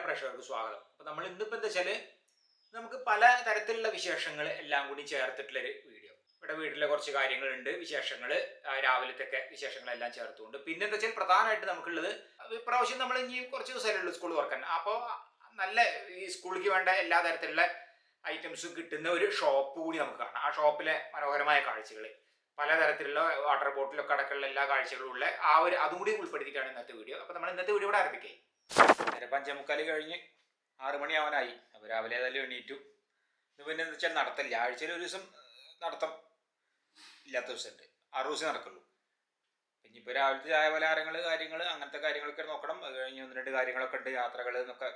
പ്രേക്ഷകർക്ക് സ്വാഗതം. അപ്പോൾ നമ്മൾ ഇന്നിപ്പോൾ എന്താ വെച്ചാൽ നമുക്ക് പല തരത്തിലുള്ള വിശേഷങ്ങൾ എല്ലാം കൂടി ചേർത്തിട്ടുള്ളൊരു വീഡിയോ. ഇവിടെ വീട്ടിലെ കുറച്ച് കാര്യങ്ങളുണ്ട്, വിശേഷങ്ങൾ, രാവിലത്തെ വിശേഷങ്ങളെല്ലാം ചേർത്തുകൊണ്ട്. പിന്നെ എന്താ വെച്ചാൽ പ്രധാനമായിട്ട് നമുക്കുള്ളത് ഇപ്രാവശ്യം നമ്മൾ ഇനി കുറച്ച് ദിവസമല്ലേ ഉള്ളൂ സ്കൂൾ തുറക്കാൻ. അപ്പോൾ നല്ല ഈ സ്കൂളിലേക്ക് വേണ്ട എല്ലാ തരത്തിലുള്ള ഐറ്റംസും കിട്ടുന്ന ഒരു ഷോപ്പ് കൂടി നമുക്ക് കാണാം. ആ ഷോപ്പിലെ മനോഹരമായ കാഴ്ചകൾ, പലതരത്തിലുള്ള വാട്ടർ ബോട്ടിലൊക്കെ അടക്കമുള്ള എല്ലാ കാഴ്ചകളും ഉള്ള അതും കൂടി ഉൾപ്പെടുത്തിയിട്ടാണ് ഇന്നത്തെ വീഡിയോ. അപ്പോൾ നമ്മൾ ഇന്നത്തെ വീഡിയോ ഇവിടെ ആരംഭിക്കേ. നേരെ 5:45 കഴിഞ്ഞ് 6 മണിയാവാനായി. അപ്പോൾ രാവിലെ ഏതായാലും എണീറ്റു. ഇത് പിന്നെ എന്താ വെച്ചാൽ നടത്തില്ല, ആഴ്ചയിൽ ഒരു ദിവസം നടത്തം ഇല്ലാത്ത ദിവസമുണ്ട്, 6 ദിവസം നടക്കുള്ളൂ. ഇനിയിപ്പോൾ രാവിലത്തെ ചായ പലഹാരങ്ങൾ, കാര്യങ്ങൾ, അങ്ങനത്തെ കാര്യങ്ങളൊക്കെ നോക്കണം. അത് കഴിഞ്ഞ് 1-2 കാര്യങ്ങളൊക്കെ ഉണ്ട്, യാത്രകൾ എന്നൊക്കെ.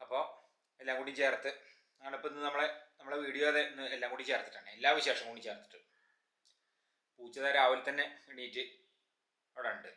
അപ്പോൾ എല്ലാം കൂടി ചേർത്ത് ആണിപ്പോൾ ഇന്ന് നമ്മളെ വീഡിയോ ഇന്ന് എല്ലാം കൂടി ചേർത്തിട്ടാണ്, എല്ലാ വിശേഷവും കൂടി ചേർത്തിട്ട്. പൂച്ചത രാവിലെ തന്നെ എണീറ്റ് അവിടെ ഉണ്ട്.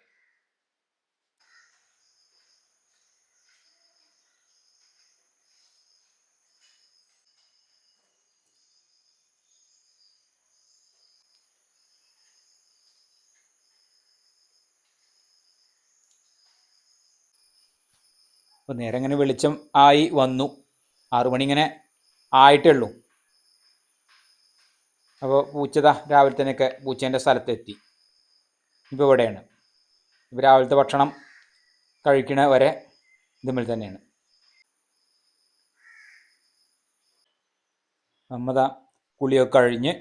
അപ്പോൾ നേരെ ഇങ്ങനെ വെളിച്ചം ആയി വന്നു. 6 മണി ഇങ്ങനെ ആയിട്ടേ ഉള്ളൂ. അപ്പോൾ പൂച്ചത രാവിലെ തന്നെയൊക്കെ പൂച്ചേൻ്റെ സ്ഥലത്തെത്തി. ഇപ്പോൾ ഇവിടെയാണ്. ഇപ്പോൾ രാവിലത്തെ ഭക്ഷണം കഴിക്കണ വരെ ഇതുമ്മിൽ തന്നെയാണ്. നമ്മത കുളിയൊക്കെ കഴിഞ്ഞ്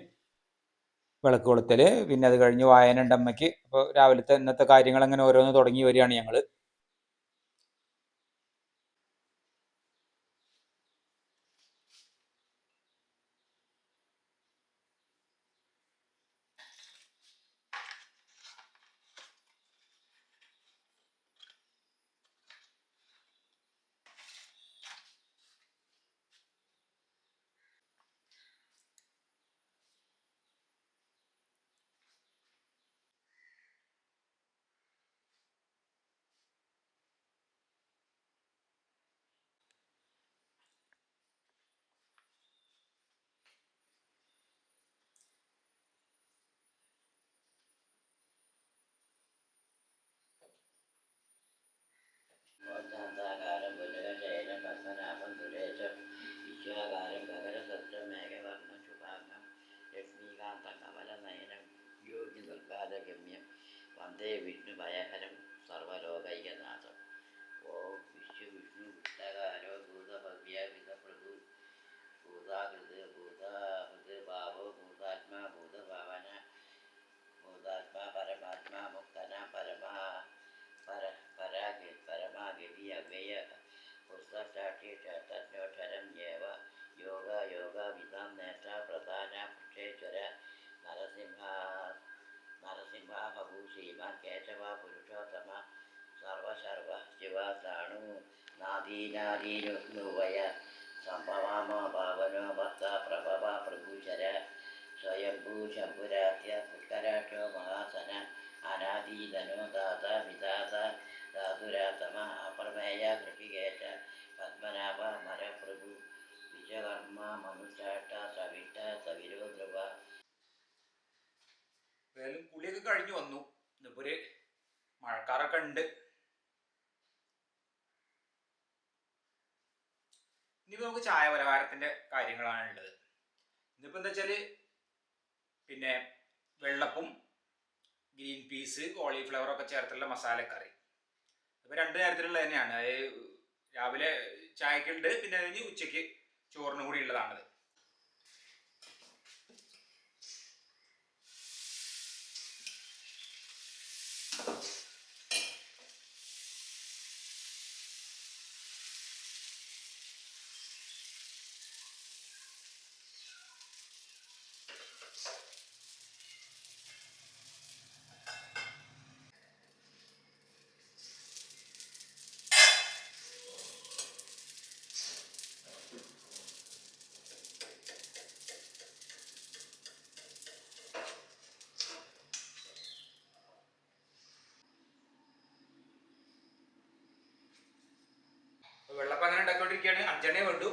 വിളക്ക് കൊളുത്തൽ, പിന്നെ അത് കഴിഞ്ഞ് വായന ഉണ്ട് അമ്മയ്ക്ക്. അപ്പോൾ രാവിലത്തെ ഇന്നത്തെ കാര്യങ്ങൾ അങ്ങനെ ഓരോന്ന് തുടങ്ങി വരികയാണ് ഞങ്ങൾ. ാകാരം പുലകശേനം പത്മനാഭം സുരേശം വിശ്വാകാരം ഗഗനസത്രം മേഘവർണ്ണം ശുഭാംഗം ലക്ഷ്മീകാന്തം കമലനയനം യോഗി നിർബാധഗമ്യം വന്ദേ വിഷ്ണു ഭയഹരം സർവലോകൈകനാഥം. ഓം വിഷ്ണു വിട്ടകാരോ ഭൂതഭവ്യവിധപ്രഭു ഭൂതാകൃത് ഭൂതാഹൃത് ഭാവോ ഭൂതാത്മാ ഭൂതഭാവന ഭൂതാത്മാ പരമാത്മാ മുക്തന പരമാഗതി അവ്യയ പുസ്തസാക്ഷി ക്ഷേത്രജ്ഞോക്ഷരം യേവ യോഗ വിധാം നേത്ര പ്രധാന പുക്ഷേശ്വര നരസിംഹഭൂ ശ്രീമാൻ കേശവ പുരുഷോത്തമ സർവശർവ ശിവ സാണു നാദീനാദീനുവയ സംഭവാമ പാവനോ ഭക്ത പ്രഭവ പ്രഭൂശര സ്വയംഭൂ ശംഭുരാത്യ പുഷ്കരാക്ഷോ മഹാസന അനാദീതനോ ദാത വിധാത ധാതുരാതമ അപ്രമേയ കൃഷികേശ പത്മനാഭ മരപ്രഭു വിശ്വകർമ്മ മനുഷ്ഠ സവിഷ്ട സവിരോ ധ്രുവ. ഏതായാലും കുളിയൊക്കെ കഴിഞ്ഞു വന്നു. ഇന്നിപ്പോൾ ഒരു മഴക്കാറൊക്കെ ഉണ്ട്. ഇനിയിപ്പോൾ നമുക്ക് ചായ പലഹാരത്തിൻ്റെ കാര്യങ്ങളാണ് ഉള്ളത്. ഇന്നിപ്പോൾ എന്താ വെച്ചാൽ പിന്നെ വെള്ളപ്പും ഗ്രീൻ പീസ് കോളിഫ്ലവറൊക്കെ ചേർത്തുള്ള മസാലക്കറി. അപ്പോൾ 2 നേരത്തിലുള്ള തന്നെയാണ്. അത് രാവിലെ ചായക്കുണ്ട്, പിന്നെ കഴിഞ്ഞ് ഉച്ചയ്ക്ക് ചോറിനും കൂടി ഉള്ളതാണത്. വെള്ളപ്പം അങ്ങനെ ഉണ്ടാക്കിക്കൊണ്ടിരിക്കുകയാണ്. 5 എണ്ണേ വേണ്ടു.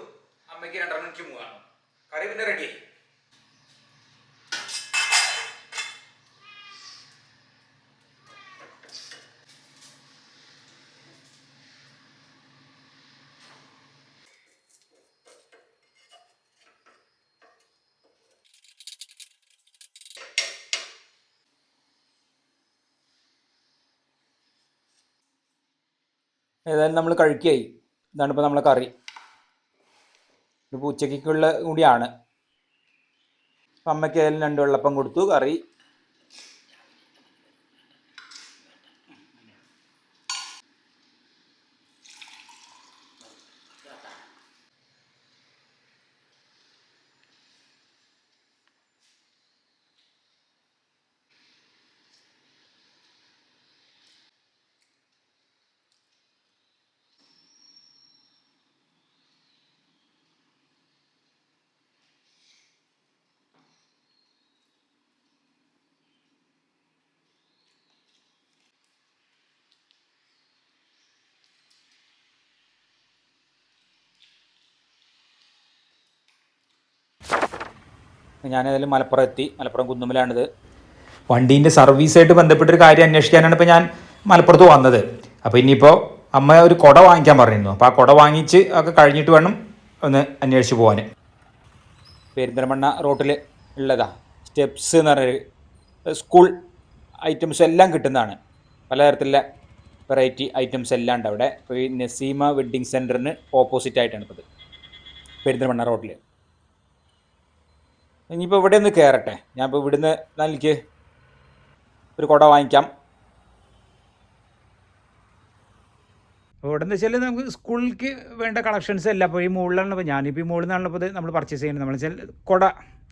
അമ്മയ്ക്ക് 2 മണിക്ക് 3 ആണ്. കറി പിന്നെ റെഡിയായി. ഏതായാലും നമ്മൾ കഴിക്കുകയായി. ഇതാണ് ഇപ്പോൾ നമ്മളെ കറി. ഇതിപ്പോൾ ഉച്ചയ്ക്കുള്ള കൂടിയാണ്. അപ്പം അമ്മയ്ക്ക് ഏതായാലും 2 വെള്ളപ്പം കൊടുത്തു, കറി. ഞാനേതായാലും മലപ്പുറം എത്തി. മലപ്പുറം കുന്നുമ്മലാണിത്. വണ്ടീൻ്റെ സർവീസായിട്ട് ബന്ധപ്പെട്ടൊരു കാര്യം അന്വേഷിക്കാനാണ് ഇപ്പോൾ ഞാൻ മലപ്പുറത്ത് വന്നത്. അപ്പോൾ ഇനിയിപ്പോൾ അമ്മ ഒരു കുട വാങ്ങിക്കാൻ പറഞ്ഞിരുന്നു. അപ്പോൾ ആ കുട വാങ്ങിച്ച് ഒക്കെ കഴിഞ്ഞിട്ട് വേണം ഒന്ന് അന്വേഷിച്ച് പോകാൻ. പെരിന്തൽമണ്ണ റോട്ടിൽ ഉള്ളതാ സ്റ്റെപ്സ് എന്ന് പറഞ്ഞൊരു സ്കൂൾ ഐറ്റംസ് എല്ലാം കിട്ടുന്നതാണ്. പലതരത്തിലുള്ള വെറൈറ്റി ഐറ്റംസ് എല്ലാം ഉണ്ട് അവിടെ. ഇപ്പോൾ ഈ നസീമ വെഡ്ഡിങ് സെൻറ്ററിന് ഓപ്പോസിറ്റ് ആയിട്ടാണ് ഇപ്പോൾ ഇത്, പെരിന്തൽമണ്ണ റോഡിൽ. ഇനിയിപ്പോൾ ഇവിടെ ഒന്ന് കയറട്ടെ. ഞാനിപ്പോൾ ഇവിടുന്ന് എനിക്ക് ഒരു കുട വാങ്ങിക്കാം. അപ്പോൾ ഇവിടെ എന്ന് വെച്ചാൽ നമുക്ക് സ്കൂളിലേക്ക് വേണ്ട കളക്ഷൻസ് എല്ലാം അപ്പോൾ ഈ മുകളിലാണ്. ഇപ്പോൾ ഞാനിപ്പോൾ ഈ മുകളിൽ നിന്നാണല്ലോ ഇപ്പോൾ ഇത് നമ്മൾ പർച്ചേസ് ചെയ്യുന്നത്. നമ്മൾ വെച്ചാൽ കുട,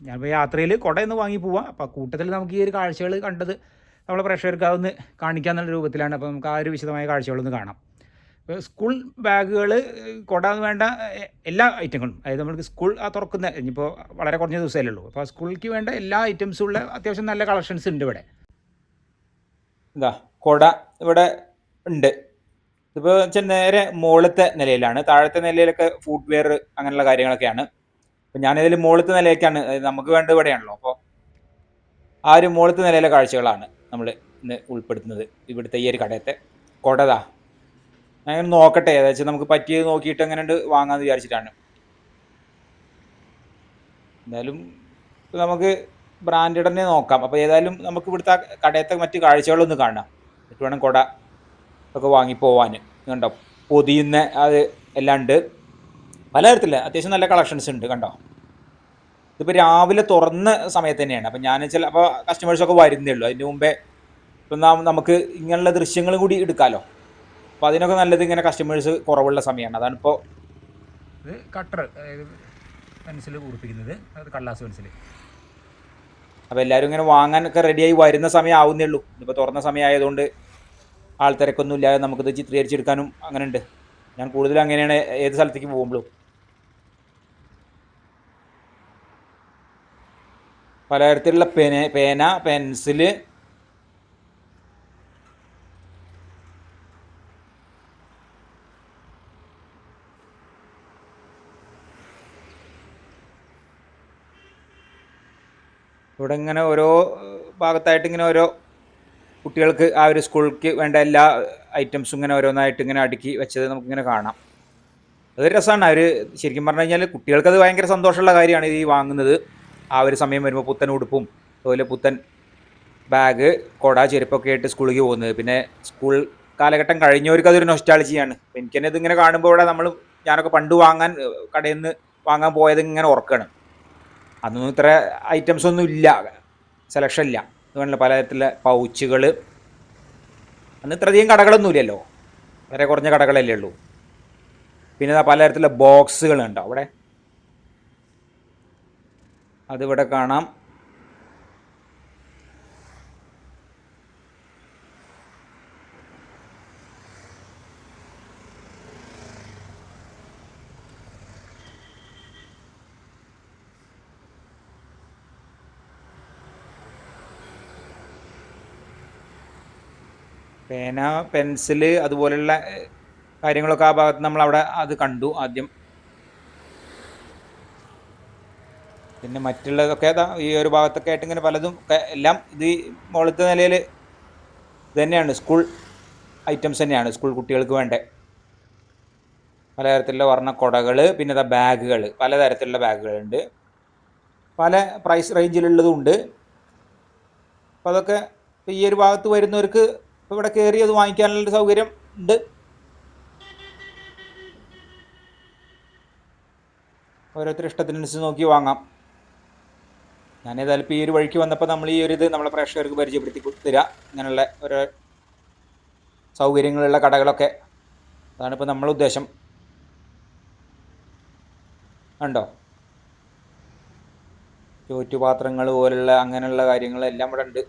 ഞാനിപ്പോൾ യാത്രയിൽ കുട ഒന്ന് വാങ്ങി പോവാം. അപ്പോൾ കൂട്ടത്തിൽ നമുക്ക് ഈ ഒരു കാഴ്ചകൾ കണ്ടത് നമ്മളെ പ്രേക്ഷകർക്ക് അതൊന്ന് കാണിക്കാന്നുള്ള രൂപത്തിലാണ്. അപ്പോൾ നമുക്ക് ആ ഒരു വിശദമായ കാഴ്ചകളൊന്ന് കാണാം. ഇപ്പോൾ സ്കൂൾ ബാഗുകൾ, കുട വേണ്ട എല്ലാ ഐറ്റങ്ങളും, അതായത് നമുക്ക് സ്കൂൾ തുറക്കുന്ന ഇനിയിപ്പോൾ വളരെ കുറഞ്ഞ ദിവസമല്ലേ ഉള്ളൂ. അപ്പോൾ സ്കൂളിലേക്ക് വേണ്ട എല്ലാ ഐറ്റംസും ഉള്ള അത്യാവശ്യം നല്ല കളക്ഷൻസ് ഉണ്ട് ഇവിടെ. ഇതാ കുട ഇവിടെ ഉണ്ട്. ഇതിപ്പോൾ വെച്ചാൽ നേരെ മുകളിലത്തെ നിലയിലാണ്. താഴത്തെ നിലയിലൊക്കെ ഫുഡ് വെയർ അങ്ങനെയുള്ള കാര്യങ്ങളൊക്കെയാണ്. അപ്പം ഞാനിതിൽ മുകളിലത്തെ നിലയ്ക്കാണ്, നമുക്ക് വേണ്ടത് ഇവിടെയാണല്ലോ. അപ്പോൾ ആ ഒരു മുകളിലത്തെ നിലയിലെ കാഴ്ചകളാണ് നമ്മൾ ഇന്ന് ഉൾപ്പെടുത്തുന്നത്. ഇവിടുത്തെ ഈ ഒരു കടയത്തെ കുടതാ ഞാൻ നോക്കട്ടെ, ഏതാச்சுം നമുക്ക് പറ്റിയത് നോക്കിയിട്ട് അങ്ങനെ ഉണ്ട് വാങ്ങാമെന്ന് വിചാരിച്ചിട്ടാണ്. എന്തായാലും നമുക്ക് ബ്രാൻഡഡ് തന്നെ നോക്കാം. അപ്പോൾ ഏതായാലും നമുക്ക് ഇവിടുത്തെ കടയത്തെ മറ്റ് കാഴ്ചകളൊന്ന് കാണാം, എന്നിട്ട് വേണം കുട ഒക്കെ വാങ്ങിപ്പോവാൻ. കണ്ടോ, പൊതിയുന്ന അത് എല്ലാം ഉണ്ട്. പലതരത്തില്ല അത്യാവശ്യം നല്ല കളക്ഷൻസ് ഉണ്ട്. കണ്ടോ, ഇതിപ്പോൾ രാവിലെ തുറന്ന സമയത്ത് തന്നെയാണ്. അപ്പം ഞാൻ അപ്പോൾ കസ്റ്റമേഴ്സൊക്കെ വരുന്നേ ഉള്ളൂ. അതിന് മുമ്പേ ഇപ്പം നമുക്ക് ഇങ്ങനെയുള്ള ദൃശ്യങ്ങളും കൂടി എടുക്കാമല്ലോ. അപ്പോൾ അതിനൊക്കെ നല്ലത് ഇങ്ങനെ കസ്റ്റമേഴ്സ് കുറവുള്ള സമയമാണ്. അതാണിപ്പോൾ ഇത് കട്ടർ, അതായത് പെൻസിൽ കുറിപ്പിക്കുന്നത്, അത് കള്ളാസ് പെൻസിൽ. അപ്പോൾ എല്ലാവരും ഇങ്ങനെ വാങ്ങാനൊക്കെ റെഡിയായി വരുന്ന സമയം ആവുന്നേ ഉള്ളൂ. ഇതിപ്പോൾ തുറന്ന സമയമായതുകൊണ്ട് ആൾത്തിരക്കൊന്നും ഇല്ലാതെ നമുക്കിത് ചിത്രീകരിച്ചെടുക്കാനും അങ്ങനെ ഉണ്ട്. ഞാൻ കൂടുതലും അങ്ങനെയാണ് ഏത് സ്ഥലത്തേക്ക് പോകുമ്പോഴും. പലതരത്തിലുള്ള പേന, പെൻസില്, ഇവിടെ ഇങ്ങനെ ഓരോ ഭാഗത്തായിട്ട് ഇങ്ങനെ ഓരോ കുട്ടികൾക്ക് ആ ഒരു സ്കൂളിലേക്ക് വേണ്ട എല്ലാ ഐറ്റംസും ഇങ്ങനെ ഓരോന്നായിട്ട് ഇങ്ങനെ അടുക്കി വെച്ചത് നമുക്കിങ്ങനെ കാണാം. അതൊരു രസമാണ്. അവർ ശരിക്കും പറഞ്ഞു കഴിഞ്ഞാൽ കുട്ടികൾക്കത് ഭയങ്കര സന്തോഷമുള്ള കാര്യമാണ് ഈ വാങ്ങുന്നത്. ആ ഒരു സമയം വരുമ്പോൾ പുത്തൻ ഉടുപ്പും അതുപോലെ പുത്തൻ ബാഗ്, കുട, ചെരുപ്പൊക്കെ ആയിട്ട് സ്കൂളിലേക്ക് പോകുന്നത്. പിന്നെ സ്കൂൾ കാലഘട്ടം കഴിഞ്ഞവർക്ക് അതൊരു നൊസ്റ്റാൾജിയാണ്. അപ്പോൾ എനിക്ക് തന്നെ ഇതിങ്ങനെ കാണുമ്പോൾ ഇവിടെ ഞാനൊക്കെ പണ്ട് കടയിൽ നിന്ന് വാങ്ങാൻ പോയത് ഇങ്ങനെ ഓർക്കുകയാണ്. അതൊന്നും ഇത്ര ഐറ്റംസ് ഒന്നും ഇല്ല, സെലക്ഷൻ ഇല്ല. അതുകൊണ്ടല്ല പലതരത്തിലുള്ള പൗച്ചുകൾ. അന്ന് ഇത്രയധികം കടകളൊന്നും ഇല്ലല്ലോ, വളരെ കുറഞ്ഞ കടകളല്ലേ ഉള്ളൂ. പിന്നെ പലതരത്തിലുള്ള ബോക്സുകൾ ഉണ്ടോ അവിടെ, അതിവിടെ കാണാം. പേന, പെൻസില് അതുപോലെയുള്ള കാര്യങ്ങളൊക്കെ ആ ഭാഗത്ത് നമ്മളവിടെ അത് കണ്ടു ആദ്യം. പിന്നെ മറ്റുള്ളതൊക്കെ ഈ ഒരു ഭാഗത്തൊക്കെ ആയിട്ട് ഇങ്ങനെ പലതും എല്ലാം ഇത് മുകളിലത്തെ നിലയിൽ ഇത് തന്നെയാണ്, സ്കൂൾ ഐറ്റംസ് തന്നെയാണ്. സ്കൂൾ കുട്ടികൾക്ക് വേണ്ട പലതരത്തിലുള്ള വർണ്ണക്കുടകൾ, പിന്നെ ബാഗുകൾ, പലതരത്തിലുള്ള ബാഗുകളുണ്ട്. പല പ്രൈസ് റേഞ്ചിലുള്ളതും ഉണ്ട്. അപ്പോൾ അതൊക്കെ ഈ ഒരു ഭാഗത്ത് വരുന്നവർക്ക് ഇപ്പോൾ ഇവിടെ കയറി അത് വാങ്ങിക്കാനുള്ള സൗകര്യം ഉണ്ട്. ഓരോരുത്തരുടെ ഇഷ്ടത്തിനനുസരിച്ച് നോക്കി വാങ്ങാം. ഞാനേതായാലും ഇപ്പോൾ ഈ ഒരു വഴിക്ക് വന്നപ്പോൾ നമ്മൾ ഈ ഒരു ഇത് നമ്മളെ പ്രേക്ഷകർക്ക് പരിചയപ്പെടുത്തി തരിക. ഇങ്ങനെയുള്ള ഓരോ സൗകര്യങ്ങളുള്ള കടകളൊക്കെ, അതാണിപ്പോൾ നമ്മളെ ഉദ്ദേശം. കണ്ടോ, ചോറ്റുപാത്രങ്ങൾ പോലുള്ള അങ്ങനെയുള്ള കാര്യങ്ങളെല്ലാം ഇവിടെ ഉണ്ട്.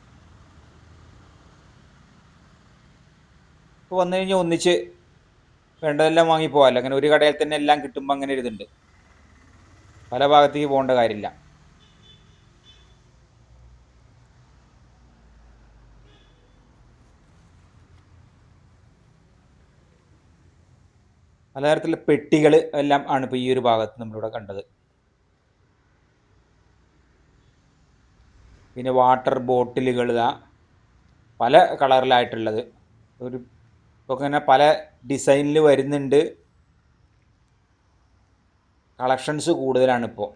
ഇപ്പോൾ വന്നു കഴിഞ്ഞാൽ ഒന്നിച്ച് വേണ്ടതെല്ലാം വാങ്ങിപ്പോകാമല്ലോ. അങ്ങനെ ഒരു കടയിൽ തന്നെ എല്ലാം കിട്ടുമ്പോൾ അങ്ങനെ ഒരു ഇതുണ്ട്, പല ഭാഗത്തേക്ക് പോകേണ്ട കാര്യമില്ല. പലതരത്തിലുള്ള പെട്ടികൾ എല്ലാം ആണ് ഇപ്പോൾ ഈ ഒരു ഭാഗത്ത് നമ്മളിവിടെ കണ്ടത്. പിന്നെ വാട്ടർ ബോട്ടിലുകൾ പല കളറിലായിട്ടുള്ളത്, ഒരു ഇപ്പോൾ ഇങ്ങനെ പല ഡിസൈനിൽ വരുന്നുണ്ട്. കളക്ഷൻസ് കൂടുതലാണ് ഇപ്പോൾ.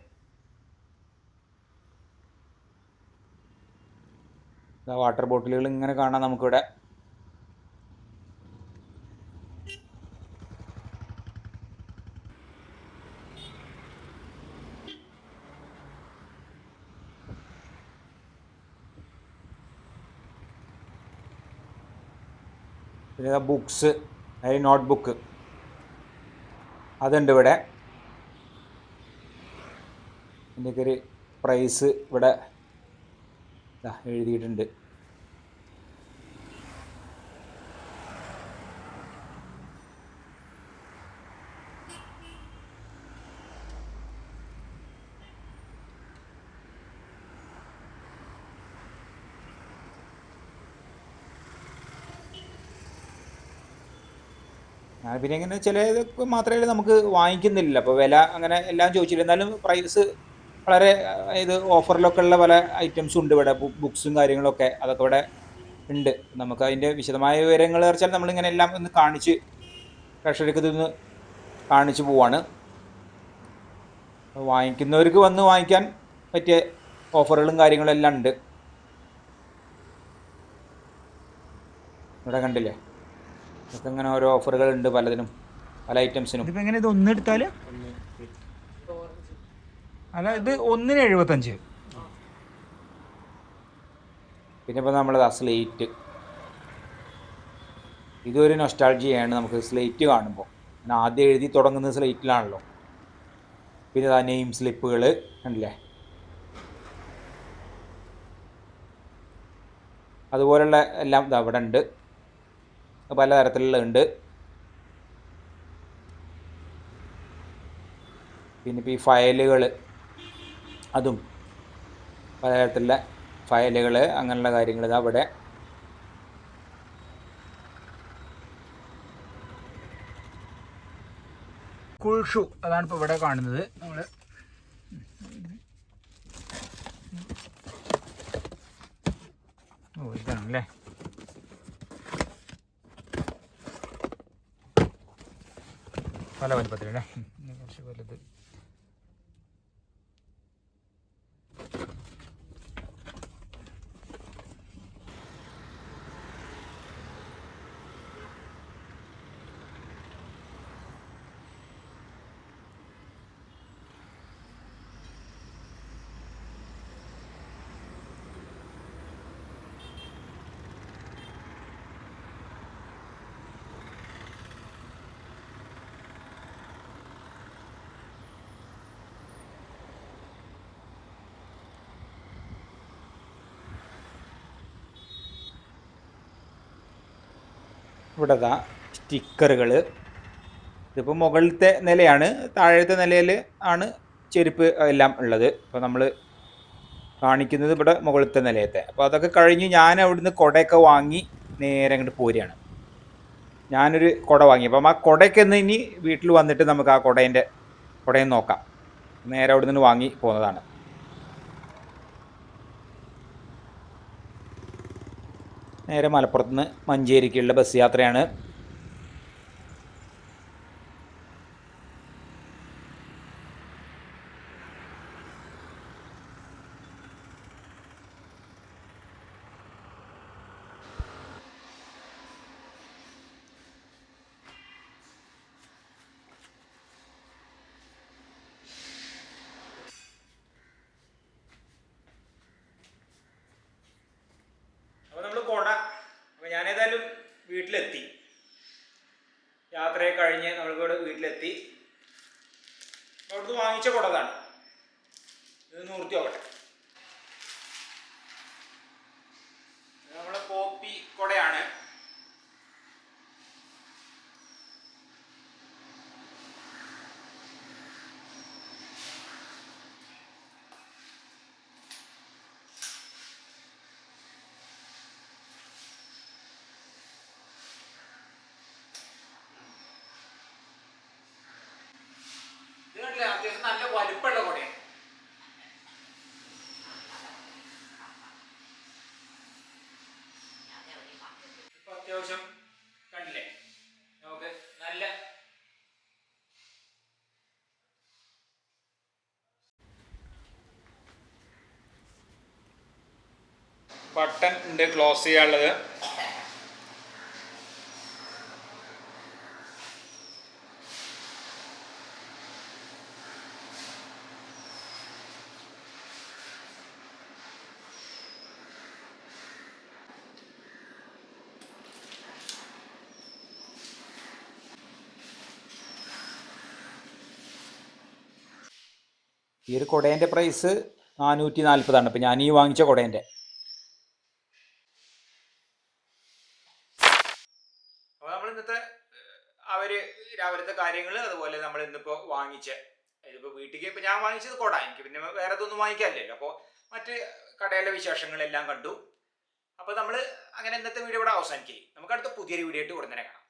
വാട്ടർ ബോട്ടിലുകൾ ഇങ്ങനെ കാണാം നമുക്കിവിടെ. പിന്നെ ബുക്സ്, അതായത് നോട്ട് ബുക്ക്, അതുണ്ട് ഇവിടെ. ഇതിൻ്റെയൊക്കെ ഒരു പ്രൈസ് ഇവിടെ എഴുതിയിട്ടുണ്ട്. പിന്നെ ഇങ്ങനെ ചിലതൊക്കെ മാത്രമേ നമുക്ക് വാങ്ങിക്കുന്നില്ല. അപ്പോൾ വില അങ്ങനെ എല്ലാം ചോദിച്ചില്ല, എന്നാലും പ്രൈസ് വളരെ ഇത് ഓഫറിലൊക്കെ ഉള്ള പല ഐറ്റംസും ഉണ്ട് ഇവിടെ. ബുക്സും കാര്യങ്ങളൊക്കെ അതൊക്കെ ഇവിടെ ഉണ്ട്. നമുക്ക് അതിൻ്റെ വിശദമായ വിവരങ്ങൾ വെച്ചാൽ നമ്മളിങ്ങനെ എല്ലാം ഒന്ന് കാണിച്ച് പ്രേക്ഷകർക്ക് ഇതൊന്ന് കാണിച്ചു പോവാണ്. വാങ്ങിക്കുന്നവർക്ക് വന്ന് വാങ്ങിക്കാൻ പറ്റിയ ഓഫറുകളും കാര്യങ്ങളും എല്ലാം ഉണ്ട്. ഇവിടെ കണ്ടില്ലേ, ഇതൊക്കെ ഇങ്ങനെ ഓരോ ഓഫറുകൾ ഉണ്ട് പലതിനും, പല ഐറ്റംസിനും. ഇതിപ്പോൾ എങ്ങനെ, ഇത് ഒന്നെടുത്താൽ അല്ല, ഇത് 1-75. പിന്നെ ഇപ്പോൾ നമ്മളത് സ്ലേറ്റ്, ഇതൊരു നൊസ്റ്റാൾജിയാണ് നമുക്ക് സ്ലേറ്റ് കാണുമ്പോൾ. ഞാൻ ആദ്യം എഴുതി തുടങ്ങുന്നത് സ്ലേറ്റിലാണല്ലോ. പിന്നെ നെയിം സ്ലിപ്പുകൾ കണ്ടില്ലേ, അതുപോലുള്ള എല്ലാം ഇത് അവിടെ ഉണ്ട്, പലതരത്തിലുള്ളതുണ്ട്. പിന്നെ ഇപ്പോൾ ഈ ഫയലുകൾ, അതും പലതരത്തിലുള്ള ഫയലുകൾ അങ്ങനെയുള്ള കാര്യങ്ങൾ ഇതാ ഇവിടെ. കൂൾ ഷൂ, അതാണ് ഇപ്പോൾ ഇവിടെ കാണുന്നത്. നമ്മൾ ഇതാണല്ലേ, പല വലുപ്പത്തിലല്ലേ, കുറച്ച് വലുത്. ഇവിടെ സ്റ്റിക്കറുകൾ. ഇതിപ്പോൾ മുകളിലത്തെ നിലയാണ്, താഴത്തെ നിലയിൽ ആണ് ചെരുപ്പ് എല്ലാം ഉള്ളത്. ഇപ്പോൾ നമ്മൾ കാണിക്കുന്നത് ഇവിടെ മുകളിലത്തെ നിലയത്തെ. അപ്പോൾ അതൊക്കെ കഴിഞ്ഞ് ഞാൻ അവിടുന്ന് കുടയൊക്കെ വാങ്ങി നേരെ അങ്ങോട്ട് പോരുകയാണ്. ഞാനൊരു കുട വാങ്ങി, അപ്പം ആ കുടയൊക്കെ ഒന്ന് ഇനി വീട്ടിൽ വന്നിട്ട് നമുക്ക് ആ കുടയും നോക്കാം. നേരെ അവിടെ നിന്ന് വാങ്ങി പോകുന്നതാണ്. നേരെ മലപ്പുറത്ത് നിന്ന് മഞ്ചേരിക്കുള്ള ബസ് യാത്രയാണ്. വീട്ടിലെത്തി. അവിടുന്ന് വാങ്ങിച്ച കുടതാണ്. ഇത് നൂർത്തി നോക്കട്ടെ. നമ്മളെ പോപ്പി കുടയാണ്. ഇത് കണ്ടില്ലേ, അത്യാവശ്യം നല്ല വലിപ്പമുള്ള കുടയാണ്. ഇപ്പൊ അത്യാവശ്യം കണ്ടില്ലേ, നമുക്ക് നല്ല ബട്ടൺ ഉണ്ട് ക്ലോസ് ചെയ്യാനുള്ളത്. ഈ ഒരു കുടേൻ്റെ പ്രൈസ് 440 ഇപ്പം ഞാൻ ഈ വാങ്ങിച്ച കുടേൻ്റെ. അപ്പോൾ നമ്മൾ ഇന്നത്തെ രാവിലത്തെ കാര്യങ്ങൾ, അതുപോലെ നമ്മൾ ഇന്നിപ്പോൾ വാങ്ങിച്ച, ഇതിപ്പോൾ വീട്ടിലേക്ക് ഇപ്പോൾ ഞാൻ വാങ്ങിച്ചത് കുട, എനിക്ക് പിന്നെ വേറെ ഇതൊന്നും വാങ്ങിക്കാനില്ലല്ലോ. അപ്പോൾ മറ്റ് കടയിലെ വിശേഷങ്ങളെല്ലാം കണ്ടു. അപ്പോൾ നമ്മൾ അങ്ങനെ ഇന്നത്തെ വീഡിയോ ഇവിടെ അവസാനിക്കുകയും നമുക്ക് അടുത്ത പുതിയൊരു വീഡിയോ ആയിട്ട് ഉടനെ കാണാം.